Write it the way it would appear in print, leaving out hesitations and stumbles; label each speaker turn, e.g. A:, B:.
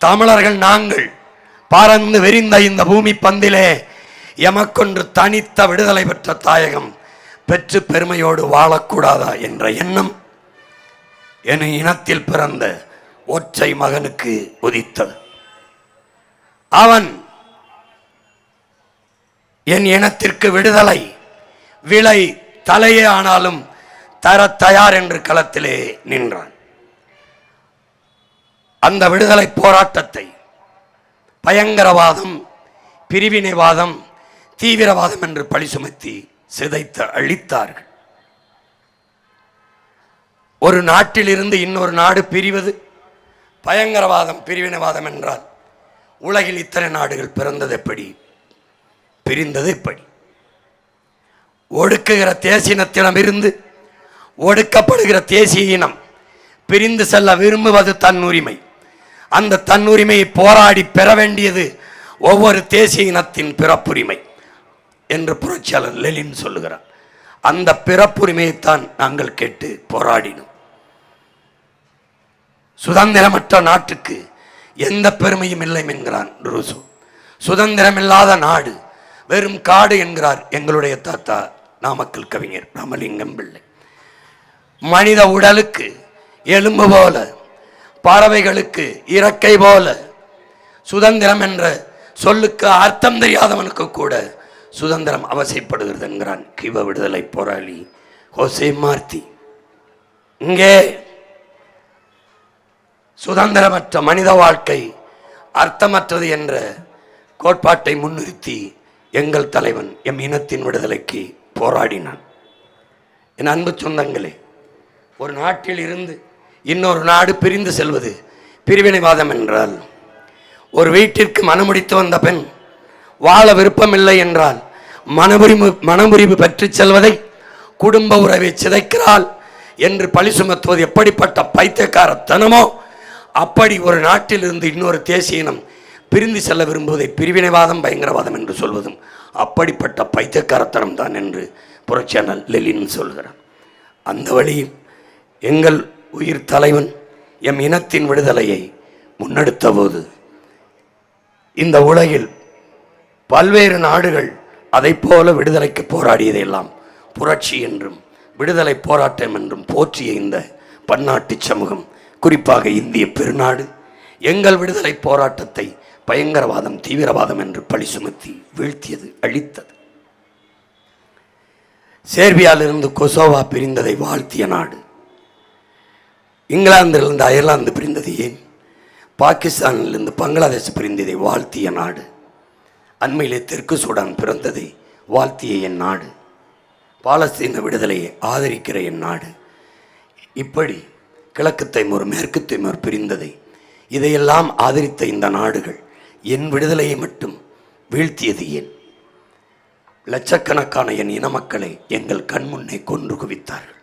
A: தமிழர்கள் நாங்கள் பறந்து விரிந்த இந்த பூமி பந்திலே எமக்கொன்று தனித்த விடுதலை பெற்ற தாயகம் பெற்று பெருமையோடு வாழக்கூடாதா என்ற எண்ணம் என் இனத்தில் பிறந்த ஒற்றை மகனுக்கு உதித்தது. அவன் என் இனத்திற்கு விடுதலை விலை தலையே ஆனாலும் தர தயார் என்று களத்திலே நின்றான். அந்த விடுதலை போராட்டத்தை பயங்கரவாதம், பிரிவினைவாதம், தீவிரவாதம் என்று பழி சுமத்தி சிதைத்து அழித்தார்கள். ஒரு நாட்டில் இருந்து இன்னொரு நாடு பிரிவது பயங்கரவாதம், பிரிவினைவாதம் என்றால் உலகில் இத்தனை நாடுகள் பிறந்தது எப்படி, பிரிந்தது எப்படி? ஒடுக்குகிற தேசியத்திடமிருந்து ஒடுக்கப்படுகிற தேசிய இனம் பிரிந்து செல்ல விரும்புவது தன் உரிமை. அந்த தன் உரிமையை போராடி பெற வேண்டியது ஒவ்வொரு தேசிய இனத்தின் பிறப்புரிமை என்று புரட்சியாளர் லெனின் சொல்லுகிறார். அந்த பிறப்புரிமையைத்தான் நாங்கள் கேட்டு போராடினோம். சுதந்திரமற்ற நாட்டுக்கு எந்த பெருமையும் இல்லை என்கிறான் ரூசோ. சுதந்திரமில்லாத நாடு வெறும் காடு என்கிறார் எங்களுடைய தாத்தா நாமக்கல் கவிஞர் ராமலிங்கம் பிள்ளை. மனித உடலுக்கு எலும்பு போல, பறவைகளுக்கு இறக்கை போல, சுதந்திரம் என்ற சொல்லுக்கு அர்த்தம் தெரியாதவனுக்கு கூட சுதந்திரம் அவசியப்படுகிறது என்கிறான் கிவ விடுதலை போராளி ஹோசே மார்த்தி. இங்கே சுதந்திரமற்ற மனித வாழ்க்கை அர்த்தமற்றது என்ற கோட்பாட்டை முன்னிறுத்தி எங்கள் தலைவன் எம் இனத்தின் விடுதலைக்கு போராடினான். என் அன்பு சொந்தங்களே, ஒரு நாட்டில் இருந்து இன்னொரு நாடு பிரிந்து செல்வது பிரிவினைவாதம் என்றால், ஒரு வீட்டிற்கு மனமுடித்து வந்த பெண் வாழ விருப்பமில்லை என்றால் மனமுறிவு பெற்று செல்வதை குடும்ப உறவை சிதைக்கிறாள் என்று பழி சுமத்துவது எப்படிப்பட்ட பைத்தியக்காரத்தனமோ, அப்படி ஒரு நாட்டில் இருந்து இன்னொரு தேசிய இனம் பிரிந்து செல்ல விரும்புவதை பிரிவினைவாதம், பயங்கரவாதம் என்று சொல்வதும் அப்படிப்பட்ட பைத்தியக்காரத்தனம் தான் என்று புரட்சியாளர் லெனின் சொல்கிறார். அந்த வழியில் எங்கள் உயிர் தலைவன் எம் இனத்தின் விடுதலையை முன்னெடுத்த போது இந்த உலகில் பல்வேறு நாடுகள் அதை போல விடுதலைக்கு போராடியதையெல்லாம் புரட்சி என்றும் விடுதலை போராட்டம் என்றும் போற்றிய இந்த பன்னாட்டு சமூகம், குறிப்பாக இந்திய பெருநாடு, எங்கள் விடுதலை போராட்டத்தை பயங்கரவாதம், தீவிரவாதம் என்று பழி சுமத்தி வீழ்த்தியது, அழித்தது. சேர்பியாவிலிருந்து கொசோவா பிரிந்ததை வாழ்த்திய நாடு. இங்கிலாந்திலிருந்து அயர்லாந்து பிரிந்தது ஏன்? பாகிஸ்தானிலிருந்து பங்களாதேஷ் பிரிந்ததை வாழ்த்திய நாடு. அண்மையிலே தெற்கு சூடான் பிறந்ததை வாழ்த்திய என் நாடு. பாலஸ்தீன விடுதலையை ஆதரிக்கிற என் நாடு. இப்படி கிழக்கு தைமூர், மேற்கு தைமூர் பிரிந்ததை, இதையெல்லாம் ஆதரித்த இந்த நாடுகள் என் விடுதலையை மட்டும் வீழ்த்தியது ஏன்? லட்சக்கணக்கான என் இன மக்களை எங்கள் கண்முன்னே கொன்று குவித்தார்கள்.